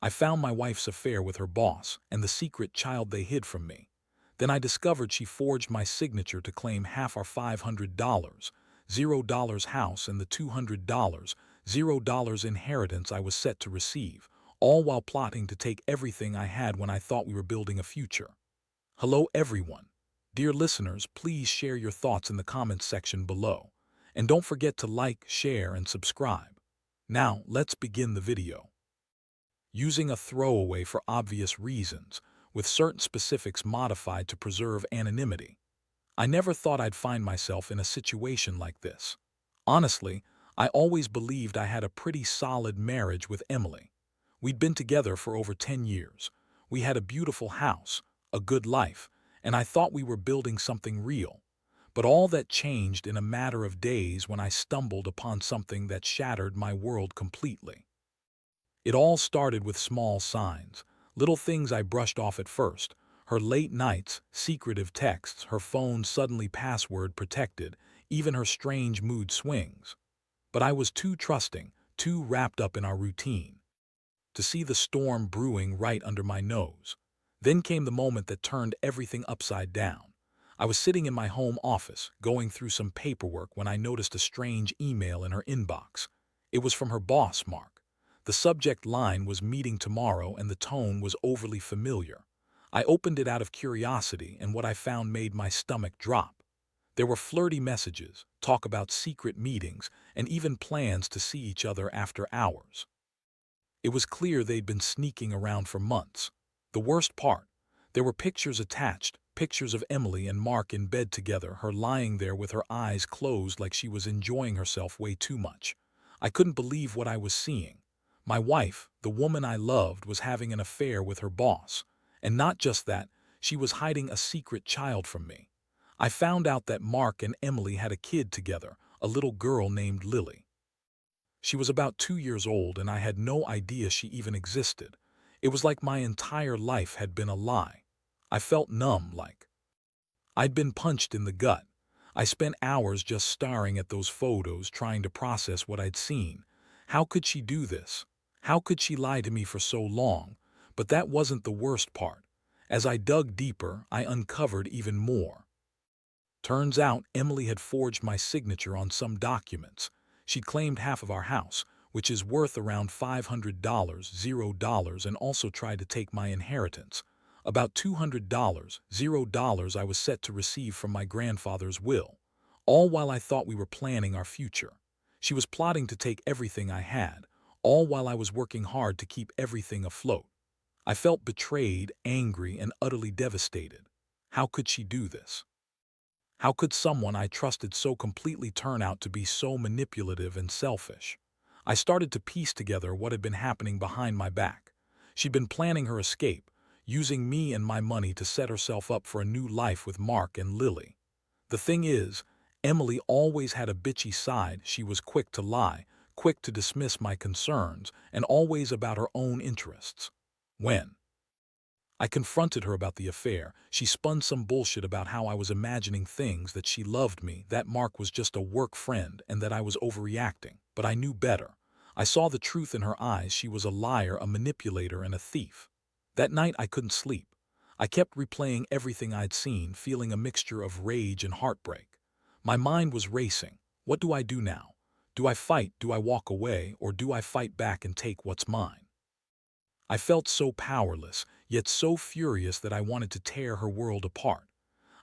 I found my wife's affair with her boss and the secret child they hid from me. Then I discovered she forged my signature to claim half our $500, $0 house and the $200, $0 inheritance I was set to receive, all while plotting to take everything I had when I thought we were building a future. Hello everyone. Dear listeners, please share your thoughts in the comments section below. And don't forget to like, share, and subscribe. Now, let's begin the video. Using a throwaway for obvious reasons, with certain specifics modified to preserve anonymity. I never thought I'd find myself in a situation like this. Honestly, I always believed I had a pretty solid marriage with Emily. We'd been together for over 10 years. We had a beautiful house, a good life, and I thought we were building something real. But all that changed in a matter of days when I stumbled upon something that shattered my world completely. It all started with small signs, little things I brushed off at first. Her late nights, secretive texts, her phone suddenly password protected, even her strange mood swings. But I was too trusting, too wrapped up in our routine, to see the storm brewing right under my nose. Then came the moment that turned everything upside down. I was sitting in my home office, going through some paperwork when I noticed a strange email in her inbox. It was from her boss, Mark. The subject line was meeting tomorrow and the tone was overly familiar. I opened it out of curiosity and what I found made my stomach drop. There were flirty messages, talk about secret meetings, and even plans to see each other after hours. It was clear they'd been sneaking around for months. The worst part, there were pictures attached, pictures of Emily and Mark in bed together, her lying there with her eyes closed like she was enjoying herself way too much. I couldn't believe what I was seeing. My wife, the woman I loved, was having an affair with her boss. And not just that, she was hiding a secret child from me. I found out that Mark and Emily had a kid together, a little girl named Lily. She was about 2 years old and I had no idea she even existed. It was like my entire life had been a lie. I felt numb, like I'd been punched in the gut. I spent hours just staring at those photos, trying to process what I'd seen. How could she do this? How could she lie to me for so long? But that wasn't the worst part. As I dug deeper, I uncovered even more. Turns out Emily had forged my signature on some documents. She'd claimed half of our house, which is worth around $500, $0, and also tried to take my inheritance. About $200, $0 I was set to receive from my grandfather's will, all while I thought we were planning our future. She was plotting to take everything I had, all while I was working hard to keep everything afloat. I felt betrayed, angry, and utterly devastated. How could she do this? How could someone I trusted so completely turn out to be so manipulative and selfish? I started to piece together what had been happening behind my back. She'd been planning her escape, using me and my money to set herself up for a new life with Mark and Lily. The thing is, Emily always had a bitchy side. She was quick to lie, quick to dismiss my concerns, and always about her own interests. When I confronted her about the affair, she spun some bullshit about how I was imagining things, that she loved me, that Mark was just a work friend, and that I was overreacting. But I knew better. I saw the truth in her eyes. She was a liar, a manipulator, and a thief. That night I couldn't sleep. I kept replaying everything I'd seen, feeling a mixture of rage and heartbreak. My mind was racing. What do I do now? Do I fight? Do I walk away? Or do I fight back and take what's mine? I felt so powerless, yet so furious that I wanted to tear her world apart.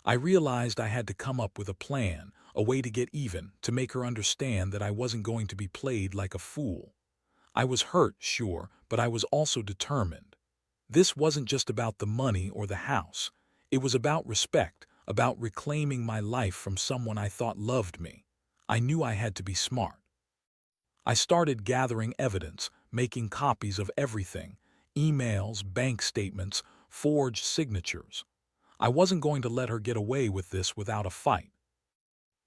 I realized I had to come up with a plan, a way to get even, to make her understand that I wasn't going to be played like a fool. I was hurt, sure, but I was also determined. This wasn't just about the money or the house. It was about respect, about reclaiming my life from someone I thought loved me. I knew I had to be smart. I started gathering evidence, making copies of everything: emails, bank statements, forged signatures. I wasn't going to let her get away with this without a fight.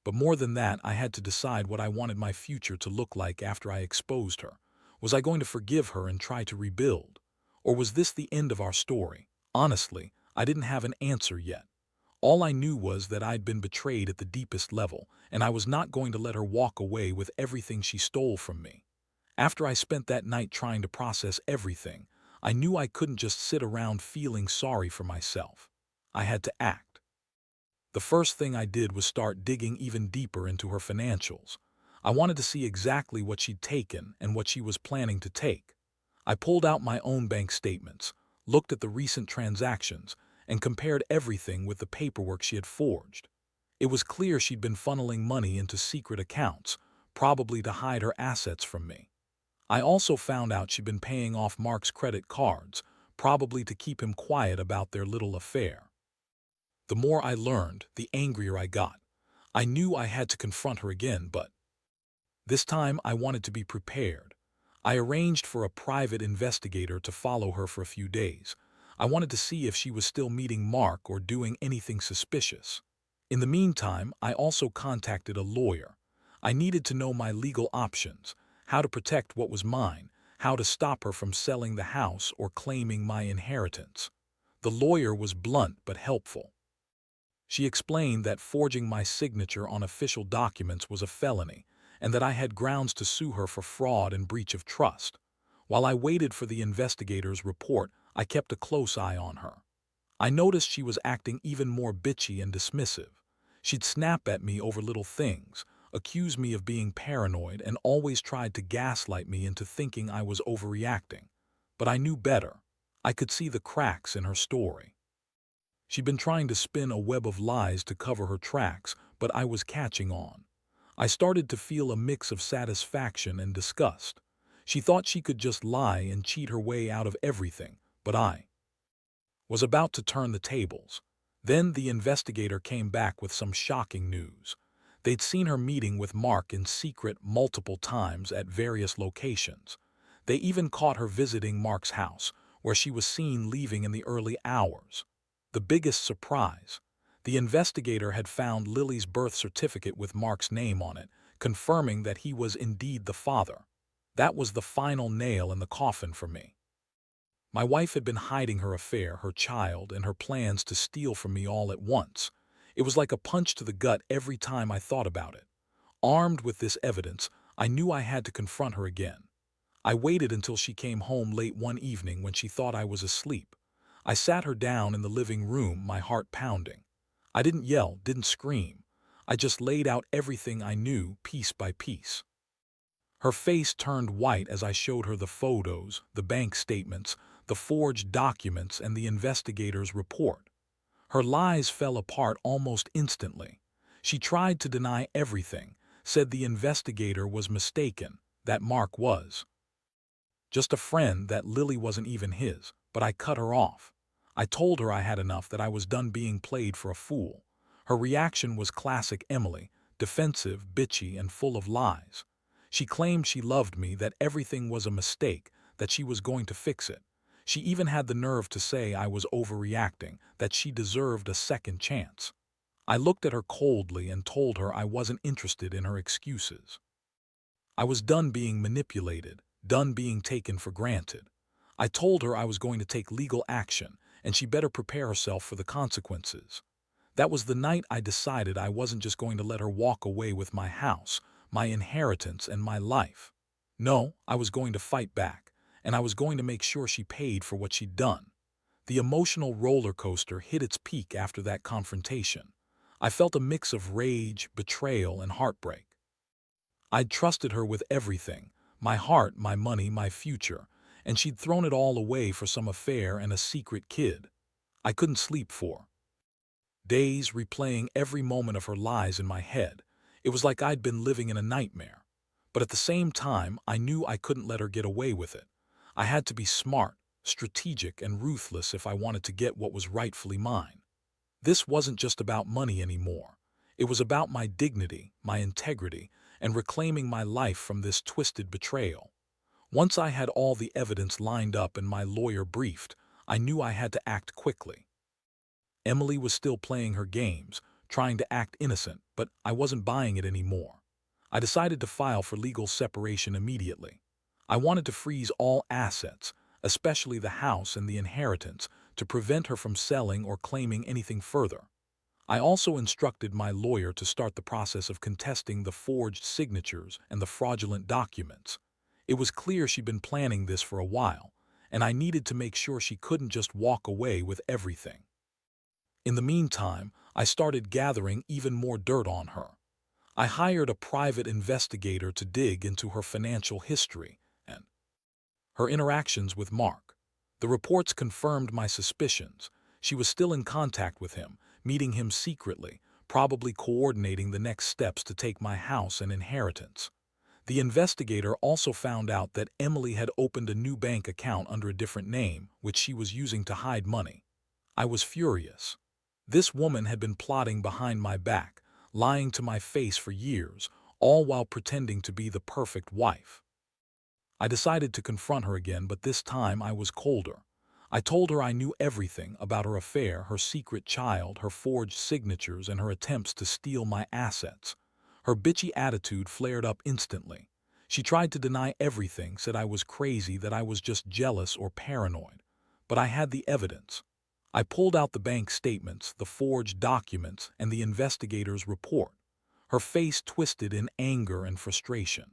But more than that, I had to decide what I wanted my future to look like after I exposed her. Was I going to forgive her and try to rebuild? Or was this the end of our story? Honestly, I didn't have an answer yet. All I knew was that I'd been betrayed at the deepest level, and I was not going to let her walk away with everything she stole from me. After I spent that night trying to process everything, I knew I couldn't just sit around feeling sorry for myself. I had to act. The first thing I did was start digging even deeper into her financials. I wanted to see exactly what she'd taken and what she was planning to take. I pulled out my own bank statements, looked at the recent transactions, and compared everything with the paperwork she had forged. It was clear she'd been funneling money into secret accounts, probably to hide her assets from me. I also found out she'd been paying off Mark's credit cards, probably to keep him quiet about their little affair. The more I learned, the angrier I got. I knew I had to confront her again, but this time I wanted to be prepared. I arranged for a private investigator to follow her for a few days. I wanted to see if she was still meeting Mark or doing anything suspicious. In the meantime, I also contacted a lawyer. I needed to know my legal options, how to protect what was mine, how to stop her from selling the house or claiming my inheritance. The lawyer was blunt but helpful. She explained that forging my signature on official documents was a felony, and that I had grounds to sue her for fraud and breach of trust. While I waited for the investigator's report, I kept a close eye on her. I noticed she was acting even more bitchy and dismissive. She'd snap at me over little things, accuse me of being paranoid, and always tried to gaslight me into thinking I was overreacting. But I knew better. I could see the cracks in her story. She'd been trying to spin a web of lies to cover her tracks, but I was catching on. I started to feel a mix of satisfaction and disgust. She thought she could just lie and cheat her way out of everything, but I was about to turn the tables. Then the investigator came back with some shocking news. They'd seen her meeting with Mark in secret multiple times at various locations. They even caught her visiting Mark's house, where she was seen leaving in the early hours. The biggest surprise: the investigator had found Lily's birth certificate with Mark's name on it, confirming that he was indeed the father. That was the final nail in the coffin for me. My wife had been hiding her affair, her child, and her plans to steal from me all at once. It was like a punch to the gut every time I thought about it. Armed with this evidence, I knew I had to confront her again. I waited until she came home late one evening when she thought I was asleep. I sat her down in the living room, my heart pounding. I didn't yell, didn't scream. I just laid out everything I knew, piece by piece. Her face turned white as I showed her the photos, the bank statements, the forged documents, and the investigator's report. Her lies fell apart almost instantly. She tried to deny everything, said the investigator was mistaken, that Mark was just a friend, that Lily wasn't even his, but I cut her off. I told her I had enough, that I was done being played for a fool. Her reaction was classic Emily, defensive, bitchy, and full of lies. She claimed she loved me, that everything was a mistake, that she was going to fix it. She even had the nerve to say I was overreacting, that she deserved a second chance. I looked at her coldly and told her I wasn't interested in her excuses. I was done being manipulated, done being taken for granted. I told her I was going to take legal action, and she better prepare herself for the consequences. That was the night I decided I wasn't just going to let her walk away with my house, my inheritance, and my life. No, I was going to fight back, and I was going to make sure she paid for what she'd done. The emotional roller coaster hit its peak after that confrontation. I felt a mix of rage, betrayal, and heartbreak. I'd trusted her with everything, my heart, my money, my future, and she'd thrown it all away for some affair and a secret kid. I couldn't sleep for days, replaying every moment of her lies in my head. It was like I'd been living in a nightmare. But at the same time, I knew I couldn't let her get away with it. I had to be smart, strategic, and ruthless if I wanted to get what was rightfully mine. This wasn't just about money anymore. It was about my dignity, my integrity, and reclaiming my life from this twisted betrayal. Once I had all the evidence lined up and my lawyer briefed, I knew I had to act quickly. Emily was still playing her games, trying to act innocent, but I wasn't buying it anymore. I decided to file for legal separation immediately. I wanted to freeze all assets, especially the house and the inheritance, to prevent her from selling or claiming anything further. I also instructed my lawyer to start the process of contesting the forged signatures and the fraudulent documents. It was clear she'd been planning this for a while, and I needed to make sure she couldn't just walk away with everything. In the meantime, I started gathering even more dirt on her. I hired a private investigator to dig into her financial history and her interactions with Mark. The reports confirmed my suspicions. She was still in contact with him, meeting him secretly, probably coordinating the next steps to take my house and inheritance. The investigator also found out that Emily had opened a new bank account under a different name, which she was using to hide money. I was furious. This woman had been plotting behind my back, lying to my face for years, all while pretending to be the perfect wife. I decided to confront her again, but this time I was colder. I told her I knew everything about her affair, her secret child, her forged signatures, and her attempts to steal my assets. Her bitchy attitude flared up instantly. She tried to deny everything, said I was crazy, that I was just jealous or paranoid. But I had the evidence. I pulled out the bank statements, the forged documents, and the investigator's report. Her face twisted in anger and frustration.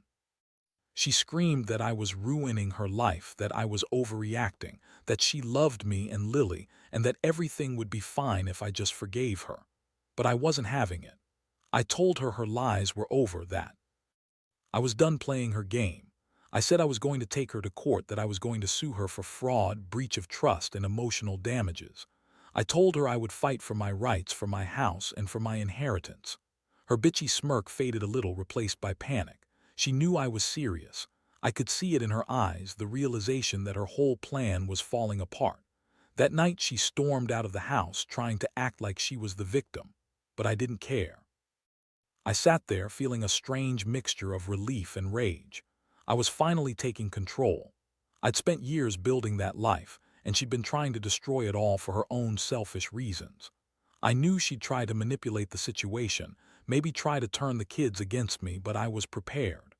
She screamed that I was ruining her life, that I was overreacting, that she loved me and Lily, and that everything would be fine if I just forgave her. But I wasn't having it. I told her her lies were over, that I was done playing her game. I said I was going to take her to court, that I was going to sue her for fraud, breach of trust, and emotional damages. I told her I would fight for my rights, for my house, and for my inheritance. Her bitchy smirk faded a little, replaced by panic. She knew I was serious. I could see it in her eyes, the realization that her whole plan was falling apart. That night she stormed out of the house, trying to act like she was the victim. But I didn't care. I sat there feeling a strange mixture of relief and rage. I was finally taking control. I'd spent years building that life, and she'd been trying to destroy it all for her own selfish reasons. I knew she'd try to manipulate the situation, maybe try to turn the kids against me, but I was prepared.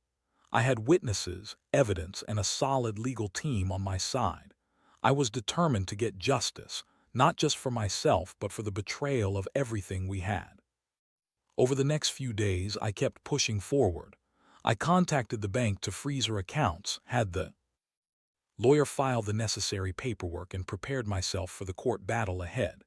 I had witnesses, evidence, and a solid legal team on my side. I was determined to get justice, not just for myself, but for the betrayal of everything we had. Over the next few days, I kept pushing forward. I contacted the bank to freeze her accounts, had the lawyer file the necessary paperwork, and prepared myself for the court battle ahead.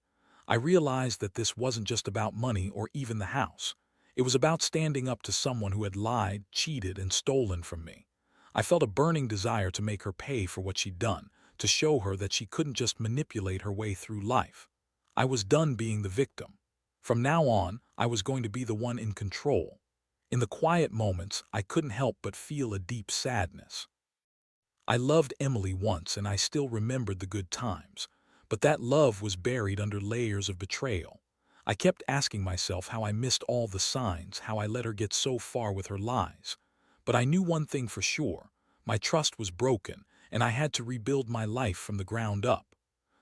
I realized that this wasn't just about money or even the house. It was about standing up to someone who had lied, cheated, and stolen from me. I felt a burning desire to make her pay for what she'd done, to show her that she couldn't just manipulate her way through life. I was done being the victim. From now on, I was going to be the one in control. In the quiet moments, I couldn't help but feel a deep sadness. I loved Emily once, and I still remembered the good times. But that love was buried under layers of betrayal. I kept asking myself how I missed all the signs, how I let her get so far with her lies. But I knew one thing for sure. My trust was broken, and I had to rebuild my life from the ground up.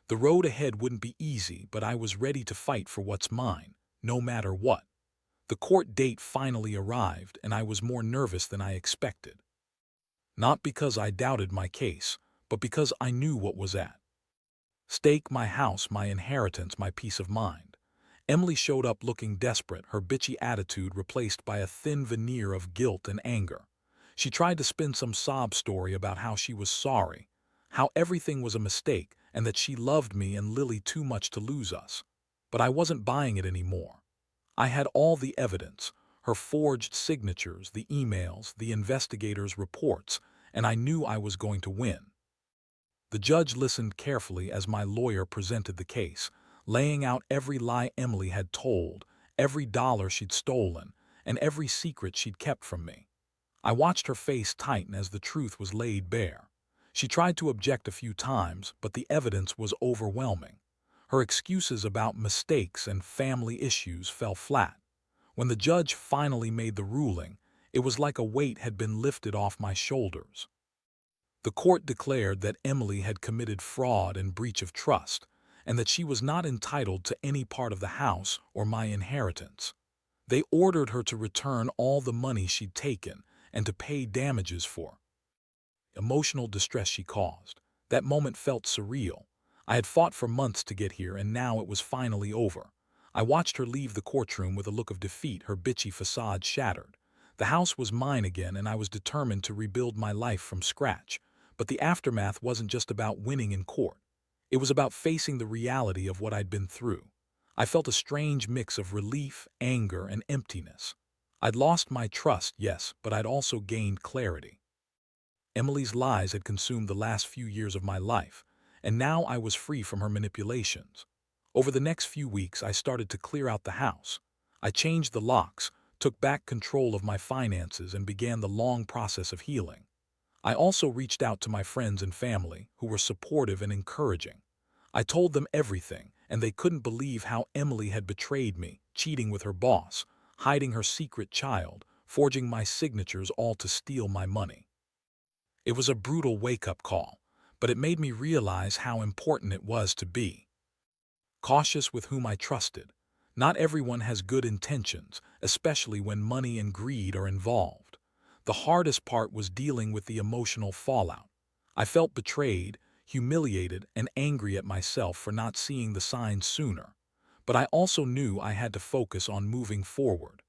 The road ahead wouldn't be easy, but I was ready to fight for what's mine, no matter what. The court date finally arrived, and I was more nervous than I expected. Not because I doubted my case, but because I knew what was at stake: my house, my inheritance, my peace of mind. Emily showed up looking desperate, her bitchy attitude replaced by a thin veneer of guilt and anger. She tried to spin some sob story about how she was sorry, how everything was a mistake, and that she loved me and Lily too much to lose us. But I wasn't buying it anymore. I had all the evidence, her forged signatures, the emails, the investigator's reports, and I knew I was going to win. The judge listened carefully as my lawyer presented the case, laying out every lie Emily had told, every dollar she'd stolen, and every secret she'd kept from me. I watched her face tighten as the truth was laid bare. She tried to object a few times, but the evidence was overwhelming. Her excuses about mistakes and family issues fell flat. When the judge finally made the ruling, it was like a weight had been lifted off my shoulders. The court declared that Emily had committed fraud and breach of trust, and that she was not entitled to any part of the house or my inheritance. They ordered her to return all the money she'd taken and to pay damages for emotional distress she caused. That moment felt surreal. I had fought for months to get here, and now it was finally over. I watched her leave the courtroom with a look of defeat, her bitchy facade shattered. The house was mine again, and I was determined to rebuild my life from scratch. But the aftermath wasn't just about winning in court. It was about facing the reality of what I'd been through. I felt a strange mix of relief, anger, and emptiness. I'd lost my trust, yes, but I'd also gained clarity. Emily's lies had consumed the last few years of my life, and now I was free from her manipulations. Over the next few weeks, I started to clear out the house. I changed the locks, took back control of my finances, and began the long process of healing. I also reached out to my friends and family, who were supportive and encouraging. I told them everything, and they couldn't believe how Emily had betrayed me, cheating with her boss, hiding her secret child, forging my signatures, all to steal my money. It was a brutal wake-up call, but it made me realize how important it was to be cautious with whom I trusted. Not everyone has good intentions, especially when money and greed are involved. The hardest part was dealing with the emotional fallout. I felt betrayed, humiliated, and angry at myself for not seeing the signs sooner. But I also knew I had to focus on moving forward.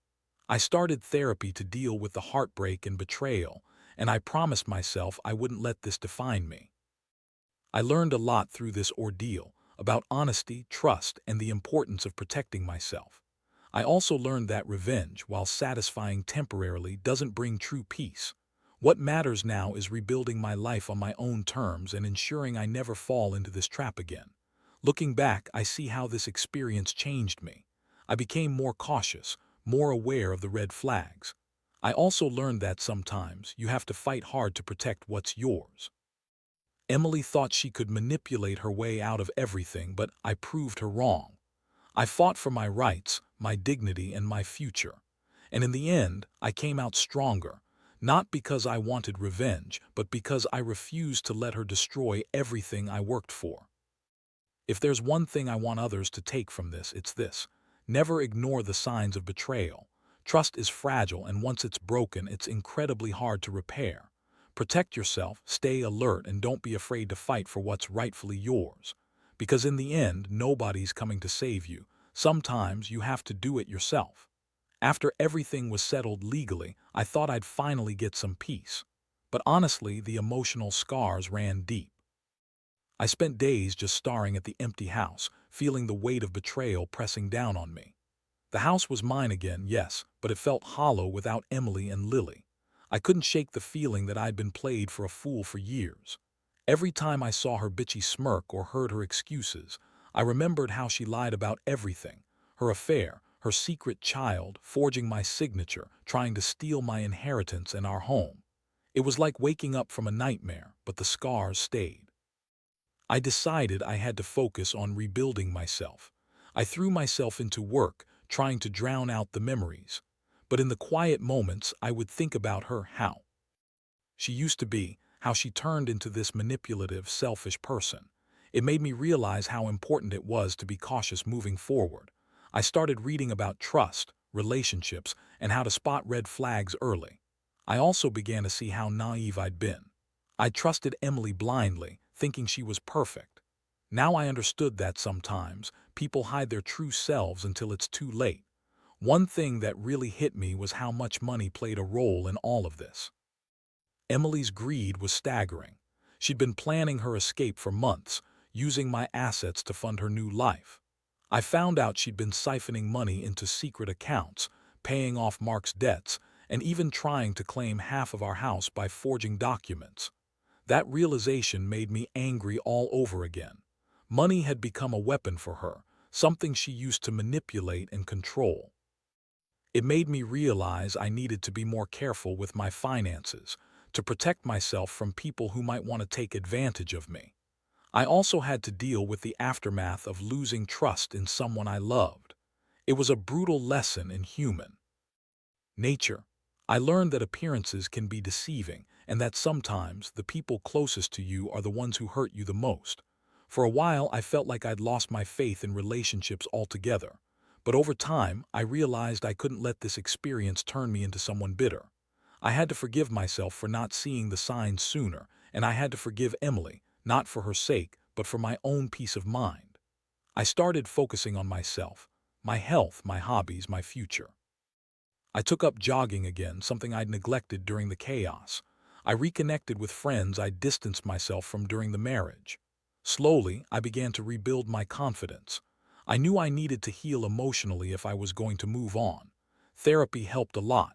I started therapy to deal with the heartbreak and betrayal, and I promised myself I wouldn't let this define me. I learned a lot through this ordeal about honesty, trust, and the importance of protecting myself. I also learned that revenge, while satisfying temporarily, doesn't bring true peace. What matters now is rebuilding my life on my own terms and ensuring I never fall into this trap again. Looking back, I see how this experience changed me. I became more cautious, more aware of the red flags. I also learned that sometimes you have to fight hard to protect what's yours. Emily thought she could manipulate her way out of everything, but I proved her wrong. I fought for my rights, my dignity, and my future. And in the end, I came out stronger, not because I wanted revenge, but because I refused to let her destroy everything I worked for. If there's one thing I want others to take from this, it's this: never ignore the signs of betrayal. Trust is fragile, and once it's broken, it's incredibly hard to repair. Protect yourself, stay alert, and don't be afraid to fight for what's rightfully yours. Because in the end, nobody's coming to save you. Sometimes you have to do it yourself. After everything was settled legally, I thought I'd finally get some peace. But honestly, the emotional scars ran deep. I spent days just staring at the empty house, feeling the weight of betrayal pressing down on me. The house was mine again, yes, but it felt hollow without Emily and Lily. I couldn't shake the feeling that I'd been played for a fool for years. Every time I saw her bitchy smirk or heard her excuses, I remembered how she lied about everything: her affair, her secret child, forging my signature, trying to steal my inheritance and our home. It was like waking up from a nightmare, but the scars stayed. I decided I had to focus on rebuilding myself. I threw myself into work, trying to drown out the memories. But in the quiet moments, I would think about her, how she used to be, how she turned into this manipulative, selfish person. It made me realize how important it was to be cautious moving forward. I started reading about trust, relationships, and how to spot red flags early. I also began to see how naive I'd been. I trusted Emily blindly, thinking she was perfect. Now I understood that sometimes people hide their true selves until it's too late. One thing that really hit me was how much money played a role in all of this. Emily's greed was staggering. She'd been planning her escape for months, using my assets to fund her new life. I found out she'd been siphoning money into secret accounts, paying off Mark's debts, and even trying to claim half of our house by forging documents. That realization made me angry all over again. Money had become a weapon for her, something she used to manipulate and control. It made me realize I needed to be more careful with my finances, to protect myself from people who might want to take advantage of me. I also had to deal with the aftermath of losing trust in someone I loved. It was a brutal lesson in human nature. I learned that appearances can be deceiving, and that sometimes the people closest to you are the ones who hurt you the most. For a while, I felt like I'd lost my faith in relationships altogether. But over time, I realized I couldn't let this experience turn me into someone bitter. I had to forgive myself for not seeing the signs sooner, and I had to forgive Emily, not for her sake, but for my own peace of mind. I started focusing on myself, my health, my hobbies, my future. I took up jogging again, something I'd neglected during the chaos. I reconnected with friends I distanced myself from during the marriage. Slowly, I began to rebuild my confidence. I knew I needed to heal emotionally if I was going to move on. Therapy helped a lot.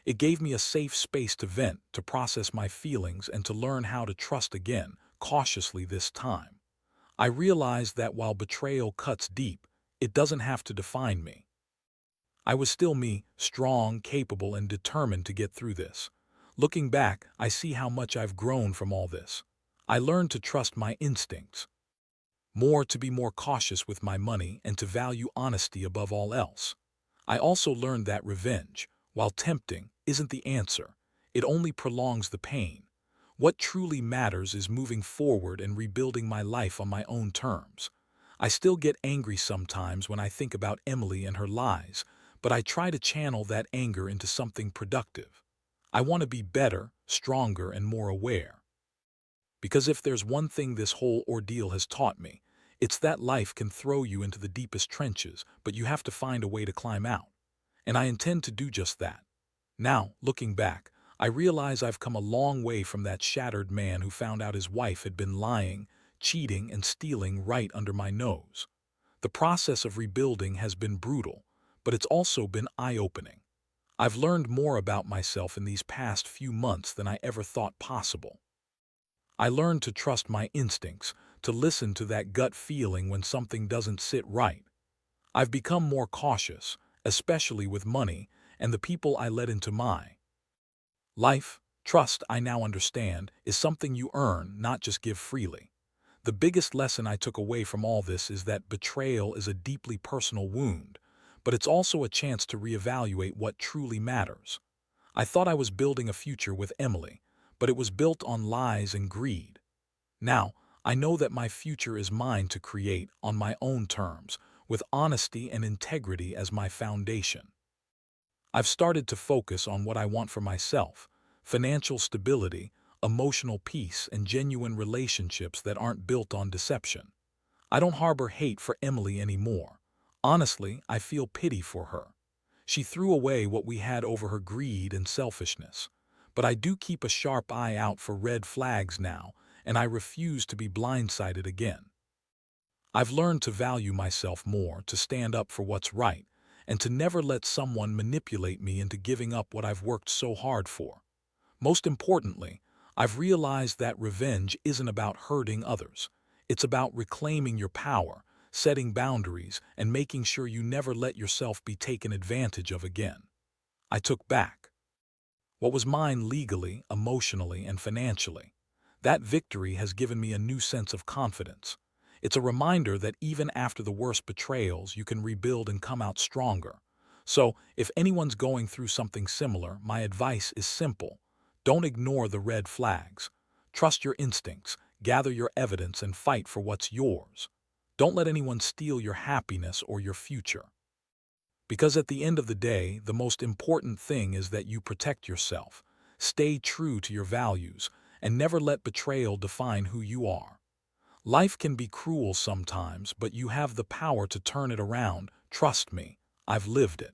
It gave me a safe space to vent, to process my feelings, and to learn how to trust again, cautiously this time. I realized that while betrayal cuts deep, it doesn't have to define me. I was still me, strong, capable, and determined to get through this. Looking back, I see how much I've grown from all this. I learned to trust my instincts, more to be more cautious with my money, and to value honesty above all else. I also learned that revenge, while tempting, isn't the answer. It only prolongs the pain. What truly matters is moving forward and rebuilding my life on my own terms. I still get angry sometimes when I think about Emily and her lies, but I try to channel that anger into something productive. I want to be better, stronger, and more aware. Because if there's one thing this whole ordeal has taught me, it's that life can throw you into the deepest trenches, but you have to find a way to climb out. And I intend to do just that. Now, looking back, I realize I've come a long way from that shattered man who found out his wife had been lying, cheating, and stealing right under my nose. The process of rebuilding has been brutal, but it's also been eye-opening. I've learned more about myself in these past few months than I ever thought possible. I learned to trust my instincts, to listen to that gut feeling when something doesn't sit right. I've become more cautious, especially with money and the people I let into my life. Trust, I now understand, is something you earn, not just give freely. The biggest lesson I took away from all this is that betrayal is a deeply personal wound, but it's also a chance to reevaluate what truly matters. I thought I was building a future with Emily, but it was built on lies and greed. Now, I know that my future is mine to create on my own terms, with honesty and integrity as my foundation. I've started to focus on what I want for myself: financial stability, emotional peace, and genuine relationships that aren't built on deception. I don't harbor hate for Emily anymore. Honestly, I feel pity for her. She threw away what we had over her greed and selfishness. But I do keep a sharp eye out for red flags now, and I refuse to be blindsided again. I've learned to value myself more, to stand up for what's right, and to never let someone manipulate me into giving up what I've worked so hard for. Most importantly, I've realized that revenge isn't about hurting others. It's about reclaiming your power, setting boundaries, and making sure you never let yourself be taken advantage of again. I took back what was mine legally, emotionally, and financially. That victory has given me a new sense of confidence. It's a reminder that even after the worst betrayals, you can rebuild and come out stronger. So, if anyone's going through something similar, my advice is simple. Don't ignore the red flags. Trust your instincts, gather your evidence, and fight for what's yours. Don't let anyone steal your happiness or your future. Because at the end of the day, the most important thing is that you protect yourself, stay true to your values, and never let betrayal define who you are. Life can be cruel sometimes, but you have the power to turn it around. Trust me, I've lived it.